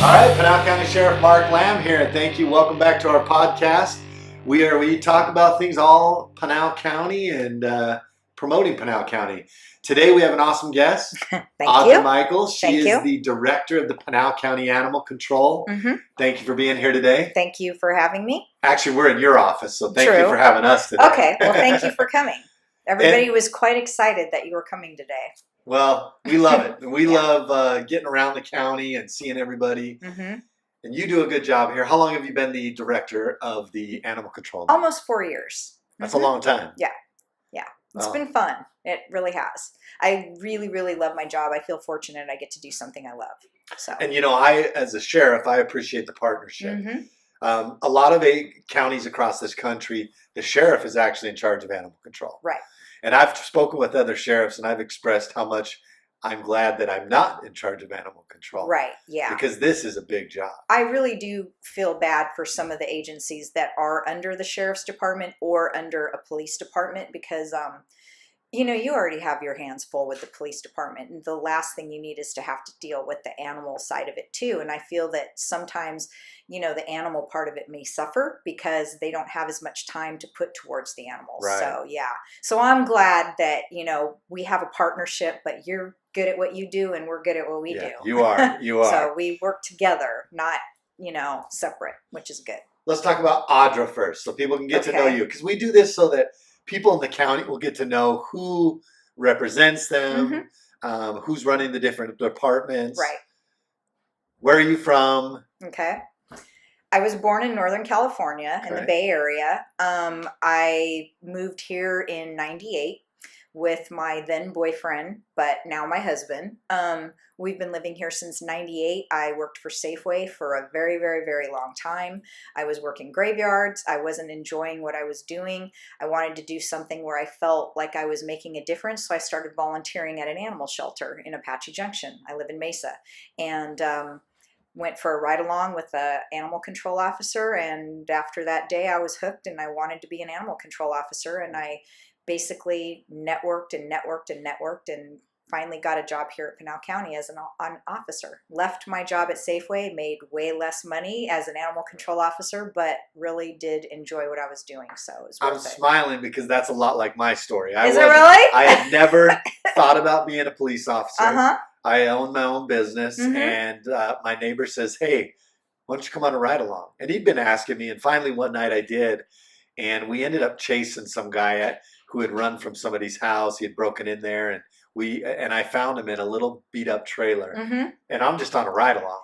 All right, Pinal County Sheriff Mark Lamb here, and thank you. Welcome back to our podcast. We talk about things all Pinal County and promoting Pinal County. Today we have an awesome guest, Audra Michaels. She is the director of the Pinal County Animal Control. Mm-hmm. Thank you for being here today. Thank you for having me. Actually, we're in your office, so thank you for having us today. Okay, well, thank you for coming. Everybody was quite excited that you were coming today. Well, we love it. We love getting around the county and seeing everybody. Mm-hmm. And you do a good job here. How long have you been the director of the animal control? Almost 4 years. That's a long time. Yeah. It's been fun. It really has. I really, really love my job. I feel fortunate I get to do something I love. So. And, I, as a sheriff, I appreciate the partnership. Mm-hmm. A lot of counties across this country, the sheriff is actually in charge of animal control. Right. And I've spoken with other sheriffs, and I've expressed how much I'm glad that I'm not in charge of animal control. Right, yeah. Because this is a big job. I really do feel bad for some of the agencies that are under the sheriff's department or under a police department because, you already have your hands full with the police department. And the last thing you need is to have to deal with the animal side of it too. And I feel that sometimes, the animal part of it may suffer because they don't have as much time to put towards the animals. Right. So, yeah. So I'm glad that, we have a partnership, but you're good at what you do and we're good at what we do. You are. So we work together, not, separate, which is good. Let's talk about Audra first so people can get to know you. Because we do this so that people in the county will get to know who represents them, who's running the different departments. Right. Where are you from? Okay. I was born in Northern California in the Bay Area. I moved here in 98 with my then boyfriend, but now my husband. We've been living here since 98. I worked for Safeway for a very, very, very long time. I was working graveyards. I wasn't enjoying what I was doing. I wanted to do something where I felt like I was making a difference, so I started volunteering at an animal shelter in Apache Junction. I live in Mesa. And went for a ride-along with an animal control officer, and after that day I was hooked and I wanted to be an animal control officer, and I basically networked and finally got a job here at Pinal County as an officer. Left my job at Safeway, made way less money as an animal control officer, but really did enjoy what I was doing, so it was worth it. I'm smiling because that's a lot like my story. Is it really? I had never thought about being a police officer. I own my own business, and my neighbor says, hey, why don't you come on a ride-along? And he'd been asking me, and finally one night I did, and we ended up chasing some guy who had run from somebody's house. He had broken in there, and I found him in a little beat-up trailer, and I'm just on a ride-along.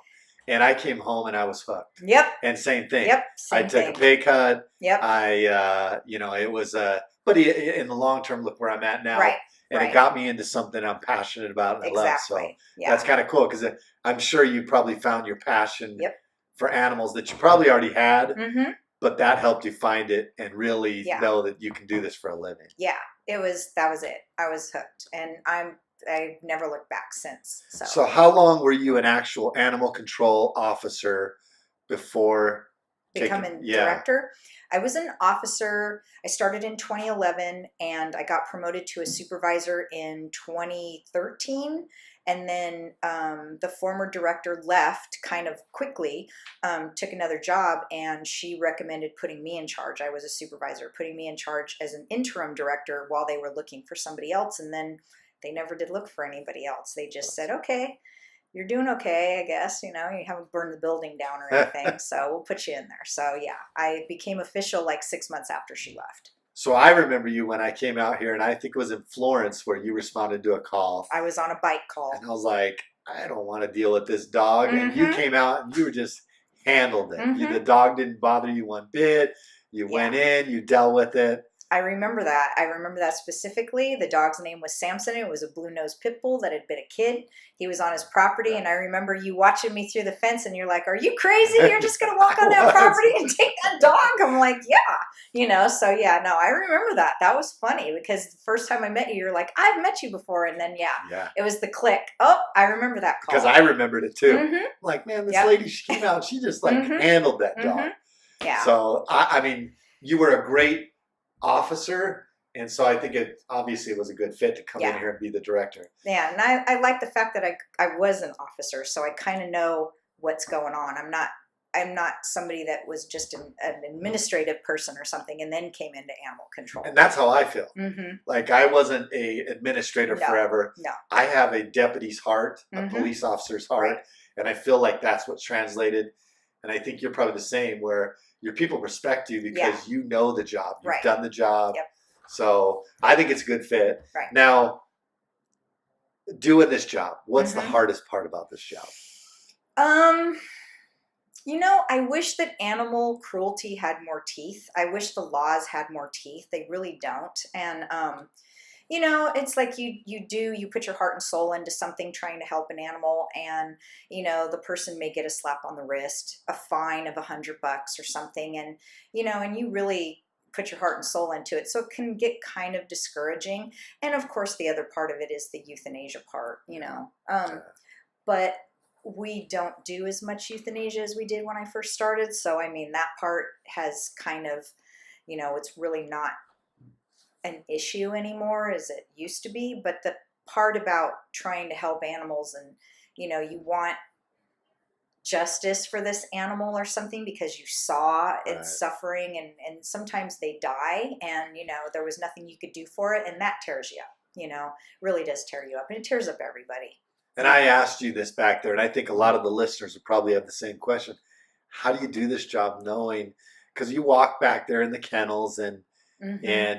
And I came home, and I was hooked. Yep. And same thing. Yep, I took a pay cut. Yep. It was, but in the long term, look where I'm at now. Right. And it got me into something I'm passionate about and I love. So that's kind of cool because I'm sure you probably found your passion for animals that you probably already had, but that helped you find it and really know that you can do this for a living. Yeah, that was it. I was hooked, and I've never looked back since. So how long were you an actual animal control officer before becoming director? I was an officer. I started in 2011 and I got promoted to a supervisor in 2013. And then the former director left kind of quickly, took another job, and she recommended putting me in charge. I was a supervisor, putting me in charge as an interim director while they were looking for somebody else. And then they never did look for anybody else. They just said, okay, you're doing okay, I guess, you haven't burned the building down or anything, so we'll put you in there. So yeah, I became official like 6 months after she left. So I remember you when I came out here, and I think it was in Florence where you responded to a call. I was on a bike call. And I was like, I don't want to deal with this dog. And you came out and you were just handled it. The dog didn't bother you one bit. You went in, you dealt with it. I remember that. I remember that specifically. The dog's name was Samson. It was a blue-nosed pit bull that had been a kid. He was on his property, and I remember you watching me through the fence, and you're like, are you crazy? You're just going to walk on that property and take that dog? I'm like, yeah. So yeah, no, I remember that. That was funny because the first time I met you, you're like, I've met you before. And then, it was the click. Oh, I remember that call. Because I remembered it too. Like, man, this lady, she came out, she just handled that dog. Yeah. So, I mean, you were a great officer, and so I think it obviously was a good fit to come in here and be the director. Yeah, and I like the fact that I was an officer, so I kind of know what's going on. I'm not somebody that was just an administrative person or something and then came into animal control. And that's how I feel. Mm-hmm. Like I wasn't a administrator forever. No. I have a deputy's heart, a police officer's heart, and I feel like that's what's translated. And I think you're probably the same, where your people respect you because you know the job, you've done the job. Yep. So I think it's a good fit. Right. Now, doing this job, what's the hardest part about this job? I wish that animal cruelty had more teeth. I wish the laws had more teeth. They really don't. And, it's like you put your heart and soul into something trying to help an animal, and, the person may get a slap on the wrist, a fine of $100 or something. And, and you really put your heart and soul into it. So it can get kind of discouraging. And of course, the other part of it is the euthanasia part, but we don't do as much euthanasia as we did when I first started. So, that part has kind of, it's really not an issue anymore as it used to be. But the part about trying to help animals and, you want justice for this animal or something because you saw it suffering and sometimes they die and, there was nothing you could do for it. And that tears you up, really does tear you up, and it tears up everybody. And I asked you this back there, and I think a lot of the listeners would probably have the same question. How do you do this job knowing, because you walk back there in the kennels and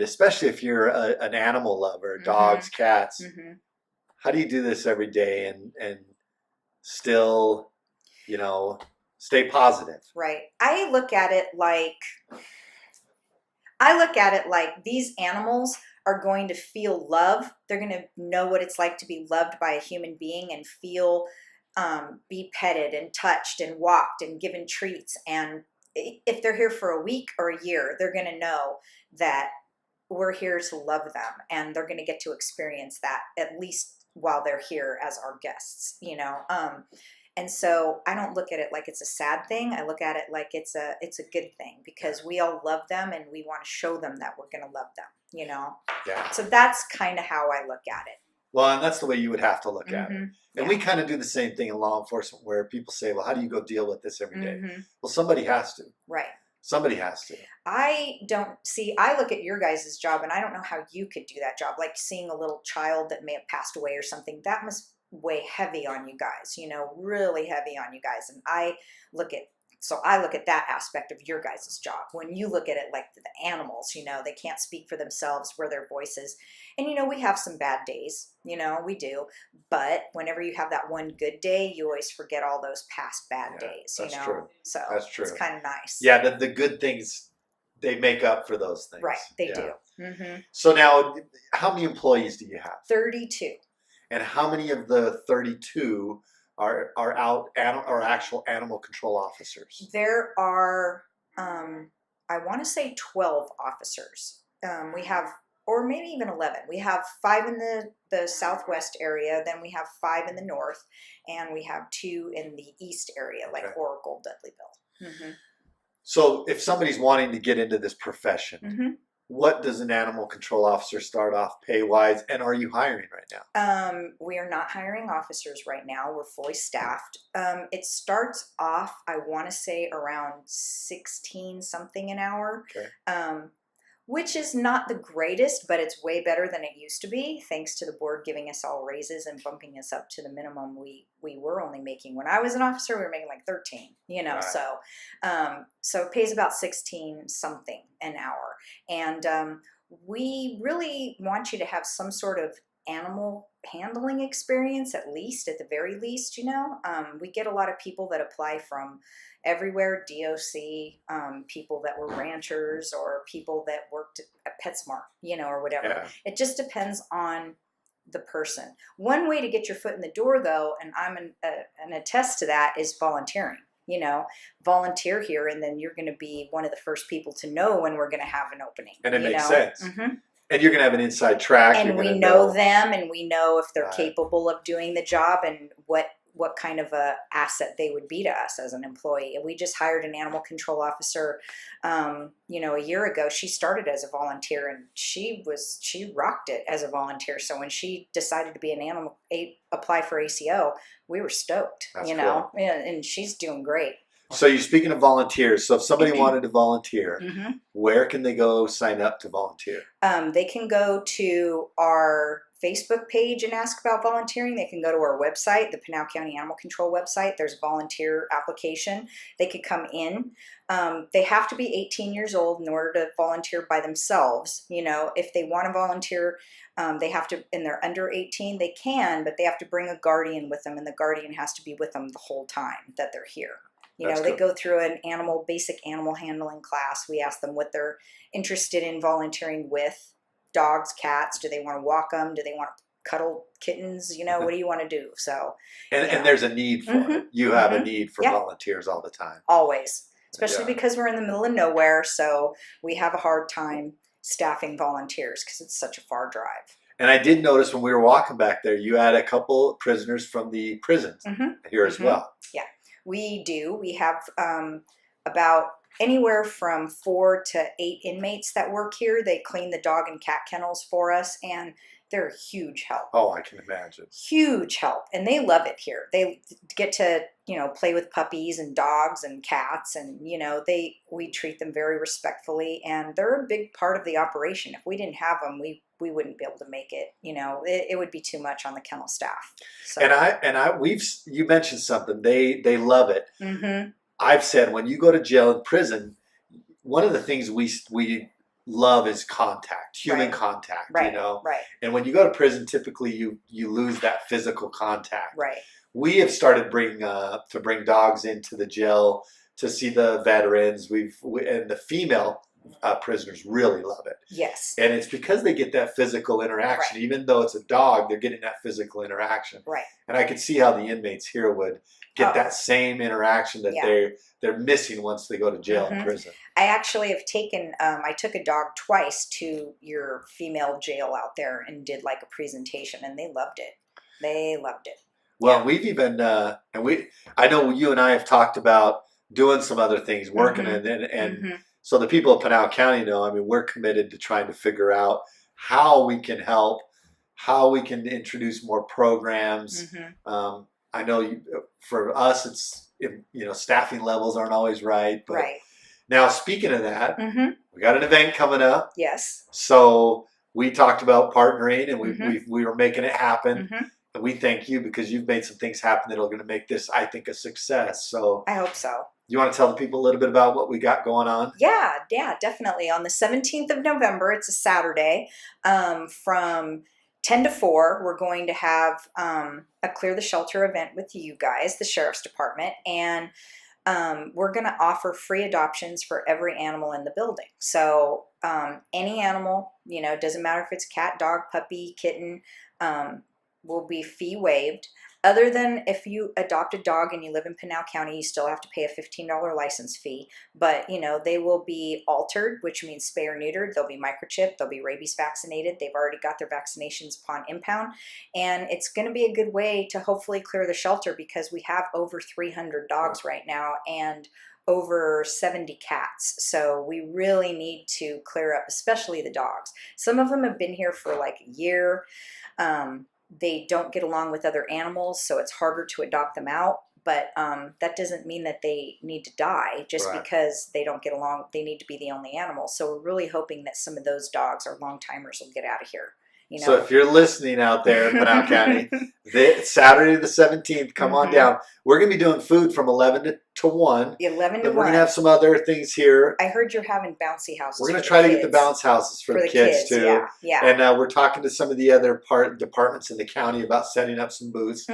especially if you're an animal lover, dogs, cats, how do you do this every day and still, stay positive? Right. I look at it like these animals are going to feel love. They're going to know what it's like to be loved by a human being and feel, be petted and touched and walked and given treats. And if they're here for a week or a year, they're going to know that we're here to love them, and they're going to get to experience that at least while they're here as our guests, And so I don't look at it like it's a sad thing. I look at it like it's a good thing, because we all love them and we want to show them that we're going to love them, Yeah. So that's kind of how I look at it. Well, and that's the way you would have to look at it. And we kind of do the same thing in law enforcement, where people say, well, how do you go deal with this every day? Well, somebody has to. Right. Somebody has to. I look at your guys' job, and I don't know how you could do that job. Like seeing a little child that may have passed away or something, that must weigh heavy on you guys, really heavy on you guys. And I look at that aspect of your guys' job. When you look at it like the animals, they can't speak for themselves, we're their voices. And, we have some bad days, we do. But whenever you have that one good day, you always forget all those past bad days, That's true. So that's true. It's kind of nice. Yeah, the good things, they make up for those things. Right, they do. So now, how many employees do you have? 32. And how many of the 32 are actual animal control officers? There are, I want to say 12 officers. We have, or maybe even 11. We have 5 in the southwest area, then we have 5 in the north, and we have 2 in the east area, like Oracle, Dudleyville. So if somebody's wanting to get into this profession, what does an animal control officer start off pay-wise, and are you hiring right now? We are not hiring officers right now. We're fully staffed. It starts off, I want to say, around 16 something an hour, which is not the greatest, but it's way better than it used to be, thanks to the board giving us all raises and bumping us up to the minimum we were only making. When I was an officer, we were making like 13, Right. So it pays about 16 something an hour. And we really want you to have some sort of animal handling experience, at the very least, we get a lot of people that apply from everywhere, DOC, people that were ranchers or people that worked at PetSmart, or whatever. Yeah. It just depends on the person. One way to get your foot in the door, though, and I'm an attest to that, is volunteering. Volunteer here, and then you're going to be one of the first people to know when we're going to have an opening. And it makes sense. And you're going to have an inside track. And we know them, and we know if they're capable of doing the job and what what kind of a asset they would be to us as an employee. And we just hired an animal control officer, a year ago. She started as a volunteer, and she rocked it as a volunteer. So when she decided to be apply for ACO, we were stoked. That's cool. And she's doing great. So you're speaking of volunteers. So if somebody wanted to volunteer, where can they go sign up to volunteer? They can go to our Facebook page and ask about volunteering. They can go to our website, the Pinal County Animal Control website. There's a volunteer application. They could come in. They have to be 18 years old in order to volunteer by themselves. If they want to volunteer, they have to, and they're under 18, they can, but they have to bring a guardian with them, and the guardian has to be with them the whole time that they're here. They go through an basic animal handling class. We ask them what they're interested in volunteering with. Dogs, cats, do they want to walk them? Do they want to cuddle kittens? What do you want to do? So, and there's a need for it. You have a need for volunteers all the time. Always, especially because we're in the middle of nowhere. So we have a hard time staffing volunteers because it's such a far drive. And I did notice when we were walking back there, you had a couple prisoners from the prisons here as well. Yeah. We do. We have about anywhere from 4 to 8 inmates that work here. They clean the dog and cat kennels for us, and they're a huge help. Oh, I can imagine. Huge help. And they love it here. They get to, play with puppies and dogs and cats, and, we treat them very respectfully, and they're a big part of the operation. If we didn't have them, we wouldn't be able to make it. It would be too much on the kennel staff. So. You mentioned something. They love it. I've said when you go to jail and prison, one of the things we love is contact, human contact. Right. And when you go to prison, typically you lose that physical contact. Right. We have started bring dogs into the jail to see the veterans. And the female prisoners really love it. Yes. And it's because they get that physical interaction. Right. Even though it's a dog, they're getting that physical interaction. Right. And I could see how the inmates here would get that same interaction that they're missing once they go to jail and prison. I actually have taken, I took a dog twice to your female jail out there and did like a presentation, and they loved it. They loved it. Well, we've even, I know you and I have talked about doing some other things, working and so the people of Pinal County know, we're committed to trying to figure out how we can help, how we can introduce more programs. I know for us, it's, staffing levels aren't always right. But now, speaking of that, we got an event coming up. Yes. So we talked about partnering, and we were making it happen. And we thank you because you've made some things happen that are going to make this, I think, a success. So I hope so. You want to tell the people a little bit about what we got going on? Yeah, definitely. On the 17th of November, it's a Saturday, from 10 to 4, we're going to have a Clear the Shelter event with you guys, the Sheriff's Department, and we're going to offer free adoptions for every animal in the building. So any animal, doesn't matter if it's cat, dog, puppy, kitten, will be fee waived. Other than if you adopt a dog and you live in Pinal County, you still have to pay a $15 license fee. But, they will be altered, which means spay or neutered. They'll be microchipped. They'll be rabies vaccinated. They've already got their vaccinations upon impound. And it's going to be a good way to hopefully clear the shelter because we have over 300 dogs right now and over 70 cats. So we really need to clear up, especially the dogs. Some of them have been here for like a year. They don't get along with other animals, so it's harder to adopt them out. But that doesn't mean that they need to die just because they don't get along. They need to be the only animal. So we're really hoping that some of those dogs or long-timers will get out of here. So if you're listening out there in Pinal County, Saturday the 17th, come on down. We're going to be doing food from 11 to 1. 11 to 1. We're going to have some other things here. I heard you're having bouncy houses. We're going to try to get the bounce houses for the kids too. Yeah. And we're talking to some of the other departments in the county about setting up some booths.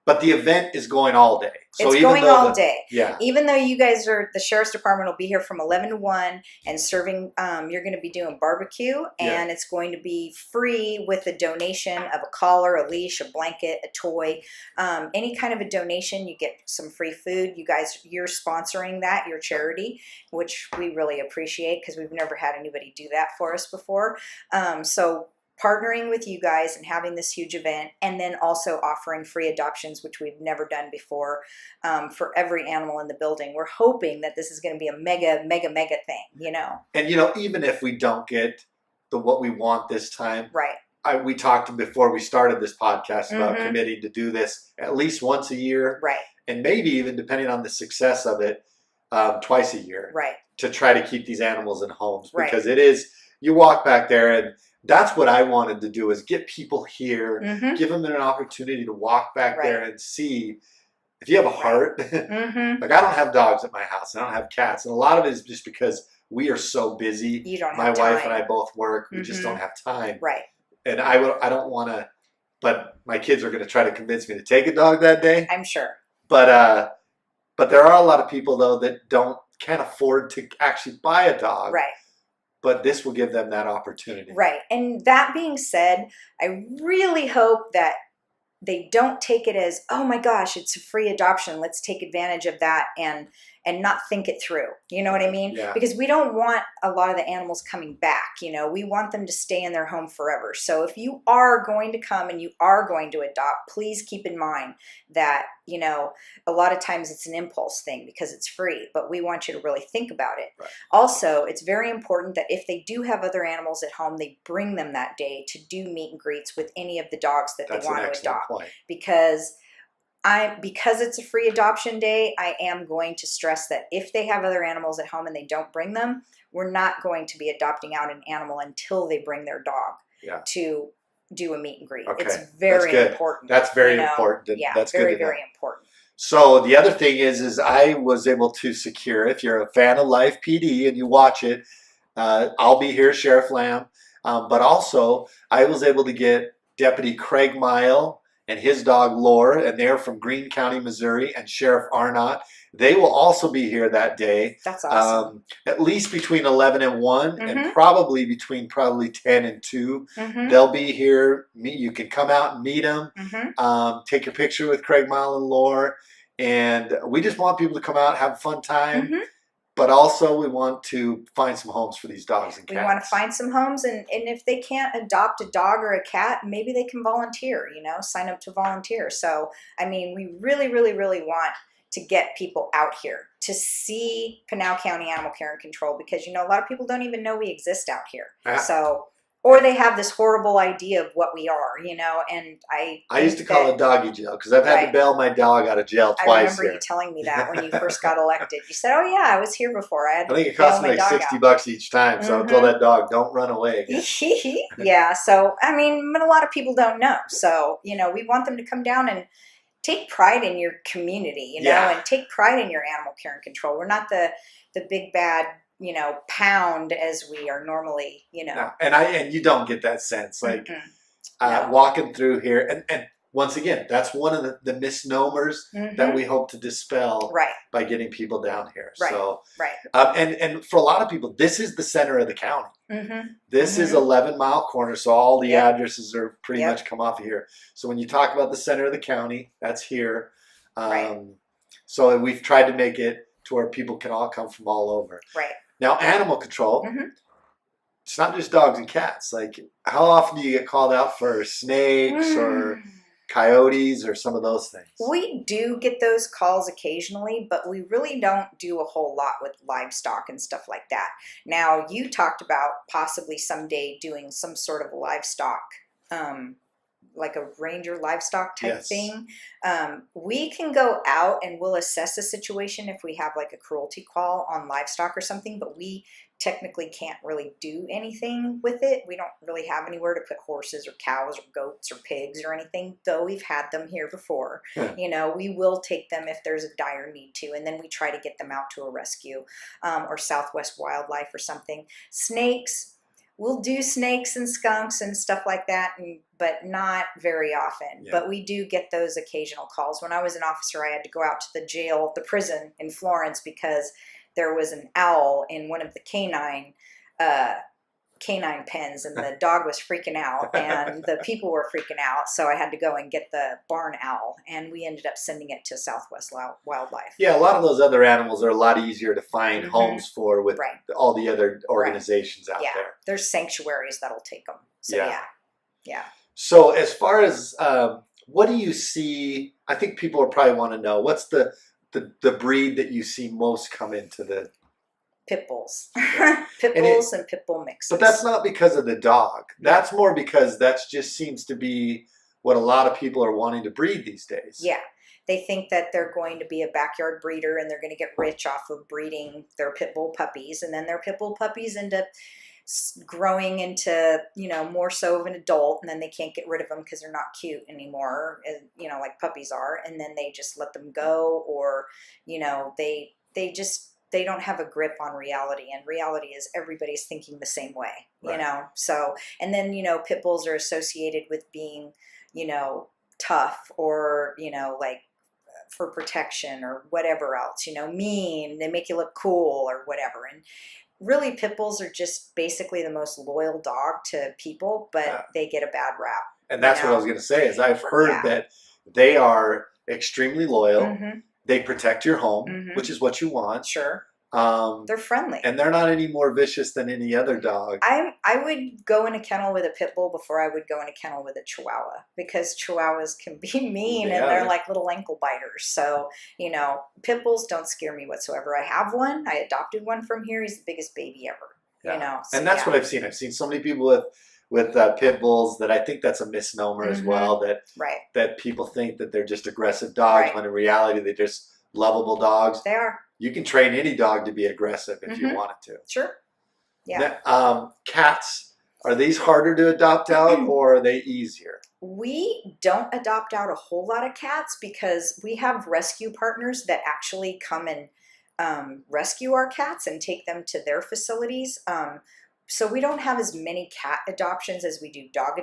But the event is going all day. So it's going all day. Yeah. Even though you guys the Sheriff's Department will be here from 11 to 1 and serving, you're going to be doing barbecue, and it's going to be free with a donation of a collar, a leash, a blanket, a toy. Any kind of a donation, you get some free food. You're sponsoring that, your charity, which we really appreciate because we've never had anybody do that for us before. So partnering with you guys and having this huge event, and then also offering free adoptions, which we've never done before, for every animal in the building. We're hoping that this is going to be a mega thing, you know. And, you know, even if we don't get what we want this time, right. We talked before we started this podcast about committing to do this at least once a year. Right. And maybe even, depending on the success of it, twice a year. Right. To try to keep these animals in homes. Right. Because it is, you walk back there, and that's what I wanted to do, is get people here, give them an opportunity to walk back there and see if you have a heart. Like, I don't have dogs at my house. I don't have cats. And a lot of it is just because we are so busy. You don't have my time. wife and I both work. We just don't have time. Right. And I don't want to, but my kids are going to try to convince me to take a dog that day. I'm sure. But there are a lot of people, though, that can't afford to actually buy a dog. Right. But this will give them that opportunity. Right. And that being said, I really hope that they don't take it as, oh my gosh, it's a free adoption, let's take advantage of that, and not think it through. You know what I mean? Yeah. Because we don't want a lot of the animals coming back. You know, we want them to stay in their home forever. So if you are going to come and you are going to adopt, please keep in mind that, you know, a lot of times it's an impulse thing because it's free, but we want you to really think about it. Right. Also, it's very important that if they do have other animals at home, they bring them that day to do meet and greets with any of the dogs that they want to adopt. Point. Because it's a free adoption day, I am going to stress that if they have other animals at home and they don't bring them, we're not going to be adopting out an animal until they bring their dog to do a meet and greet. Okay. It's very important. That's very important. Yeah, that's very, good to know. very important. So the other thing is I was able to secure, if you're a fan of Live PD and you watch it, I'll be here, Sheriff Lamb, but also I was able to get Deputy Craig Mile and his dog Lore, and they're from Greene County, Missouri, and Sheriff Arnott. They will also be here that day. That's awesome. At least between 11 and 1, and probably between 10 and 2. They'll be here. You can come out and meet them. Take a picture with Craig Mile and Lore. And we just want people to come out, have a fun time. But also we want to find some homes for these dogs and cats. We want to find some homes, and if they can't adopt a dog or a cat, maybe they can volunteer, you know, sign up to volunteer. So, I mean, we really, really, really want to get people out here to see Pinal County Animal Care and Control, because, you know, a lot of people don't even know we exist out here. So, or they have this horrible idea of what we are, you know, and I used to call it doggy jail because I've had to bail my dog out of jail twice. I remember you telling me that when you first got elected. You said, "Oh yeah, I was here before. I think it cost me like $60 each time." So I told that dog, "Don't run away again." Yeah. So I mean, but a lot of people don't know. So you know, we want them to come down and take pride in your community, you know, and take pride in your animal care and control. We're not the big bad, you know, pound as we are normally, you know. No. And you don't get that sense. Like walking through here, and once again, that's one of the misnomers that we hope to dispel by getting people down here. So, and for a lot of people, this is the center of the county. This is 11 Mile Corner, so all the addresses are pretty much come off of here. So when you talk about the center of the county, that's here. So we've tried to make it to where people can all come from all over. Now, animal control, it's not just dogs and cats. Like, how often do you get called out for snakes or coyotes or some of those things? We do get those calls occasionally, but we really don't do a whole lot with livestock and stuff like that. Now, you talked about possibly someday doing some sort of livestock, like a ranger livestock type thing. We can go out and we'll assess the situation if we have like a cruelty call on livestock or something, but we technically can't really do anything with it. We don't really have anywhere to put horses or cows or goats or pigs or anything, though we've had them here before. You know, we will take them if there's a dire need to, and then we try to get them out to a rescue or Southwest Wildlife or something. Snakes, we'll do snakes and skunks and stuff like that, but not very often. But we do get those occasional calls. When I was an officer, I had to go out to the prison in Florence because there was an owl in one of the canine pens, and the dog was freaking out, and the people were freaking out. So I had to go and get the barn owl, and we ended up sending it to Southwest Wildlife. Yeah, a lot of those other animals are a lot easier to find homes for with all the other organizations out there. There's sanctuaries that'll take them. So Yeah. So as far as what do you see? I think people will probably want to know what's the breed that you see most come into the pit bulls. Pit bulls and pit bull mixes. But that's not because of the dog. That's more because that just seems to be what a lot of people are wanting to breed these days. Yeah. They think that they're going to be a backyard breeder and they're going to get rich off of breeding their pit bull puppies. And then their pit bull puppies end up growing into, more so of an adult, and then they can't get rid of them because they're not cute anymore, like puppies are. And then they just let them go, or, they don't have a grip on reality, and reality is everybody's thinking the same way, So, and then, pit bulls are associated with being, tough, or, like for protection or whatever else, mean, they make you look cool or whatever. And really, pit bulls are just basically the most loyal dog to people, but they get a bad rap. And that's what I was going to say, is I've heard that they are extremely loyal. Mm-hmm. They protect your home, which is what you want. Sure. They're friendly. And they're not any more vicious than any other dog. I would go in a kennel with a pit bull before I would go in a kennel with a chihuahua, because chihuahuas can be mean and they're like little ankle biters. So, pit bulls don't scare me whatsoever. I have one. I adopted one from here. He's the biggest baby ever, So, and that's what I've seen. I've seen so many people with pit bulls that I think that's a misnomer as well, that people think that they're just aggressive dogs, when in reality they're just lovable dogs. They are. You can train any dog to be aggressive if you wanted to. Sure. Yeah. Now, cats, are these harder to adopt out, or are they easier? We don't adopt out a whole lot of cats because we have rescue partners that actually come and rescue our cats and take them to their facilities. So we don't have as many cat adoptions as we do dog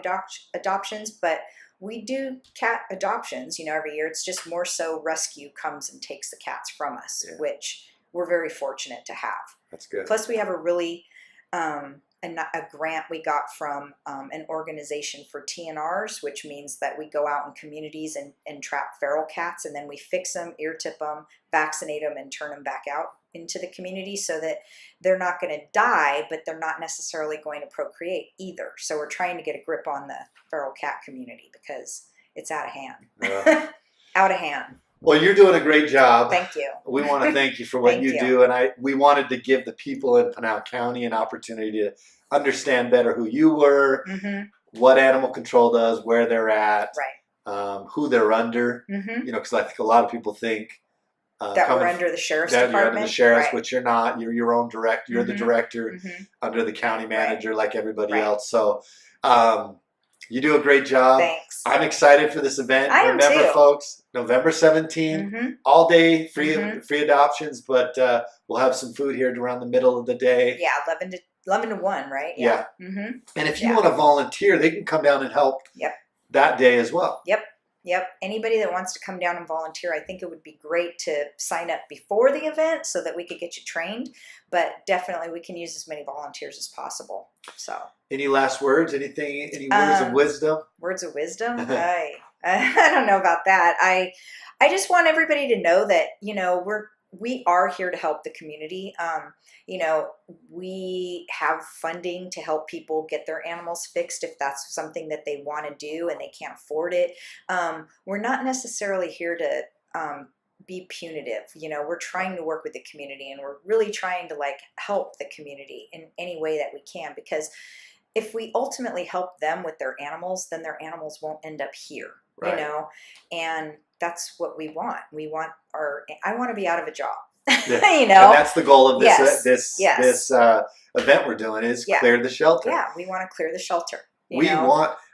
adoptions, but we do cat adoptions, every year. It's just more so rescue comes and takes the cats from us, which we're very fortunate to have. That's good. Plus, we have a really a grant we got from an organization for TNRs, which means that we go out in communities and trap feral cats, and then we fix them, ear tip them, vaccinate them, and turn them back out into the community so that they're not going to die, but they're not necessarily going to procreate either. So we're trying to get a grip on the feral cat community because it's out of hand. Out of hand. Well, you're doing a great job. Thank you. We want to thank you for what you do. And we wanted to give the people in Pinal County an opportunity to understand better who you were, what animal control does, where they're at, who they're under. Because I think a lot of people think that we're under the sheriff's department. You're under the sheriff's, which you're not. You're your own director. You're the director under the county manager, like everybody else. So you do a great job. Thanks. I'm excited for this event. I am too. Folks, November 17th, all day free adoptions, but we'll have some food here around the middle of the day. Yeah, 11 to 1, right? Yeah. And if you want to volunteer, they can come down and help that day as well. Yep. Anybody that wants to come down and volunteer, I think it would be great to sign up before the event so that we could get you trained. But definitely we can use as many volunteers as possible. So. Any last words? Anything? Any words of wisdom? Words of wisdom? I don't know about that. I just want everybody to know that, we are here to help the community. We have funding to help people get their animals fixed if that's something that they want to do and they can't afford it. We're not necessarily here to be punitive. We're trying to work with the community, and we're really trying to help the community in any way that we can, because if we ultimately help them with their animals, then their animals won't end up here, and that's what we want. I want to be out of a job. And that's the goal of this event we're doing is clear the shelter. Yeah, we want to clear the shelter.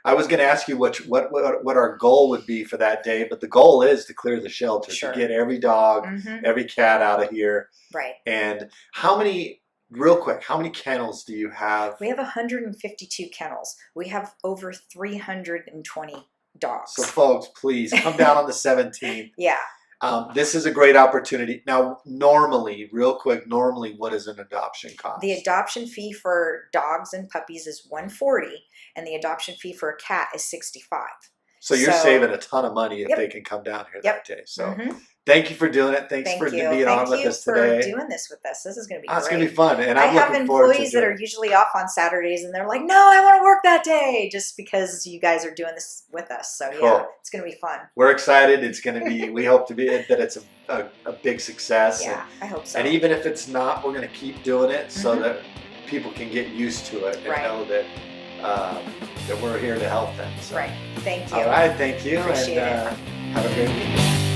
I was going to ask you what our goal would be for that day, but the goal is to clear the shelter, to get every dog, every cat out of here. Right. And real quick, how many kennels do you have? We have 152 kennels. We have over 320 dogs. So folks, please come down on the 17th. Yeah. This is a great opportunity. Now, normally, what is an adoption cost? The adoption fee for dogs and puppies is $140, and the adoption fee for a cat is $65. So you're saving a ton of money if they can come down here that day. So thank you for doing it. Thanks for being on with us today. Thank you for doing this with us. This is going to be great. It's going to be fun. And I have employees that are usually off on Saturdays and they're like, no, I want to work that day just because you guys are doing this with us. So yeah, it's going to be fun. We're excited. It's going to be, we hope that it's a big success. Yeah, I hope so. And even if it's not, we're going to keep doing it so that people can get used to it and know that that we're here to help them. So. Right. Thank you. All right. Thank you. Appreciate it. Have a great week.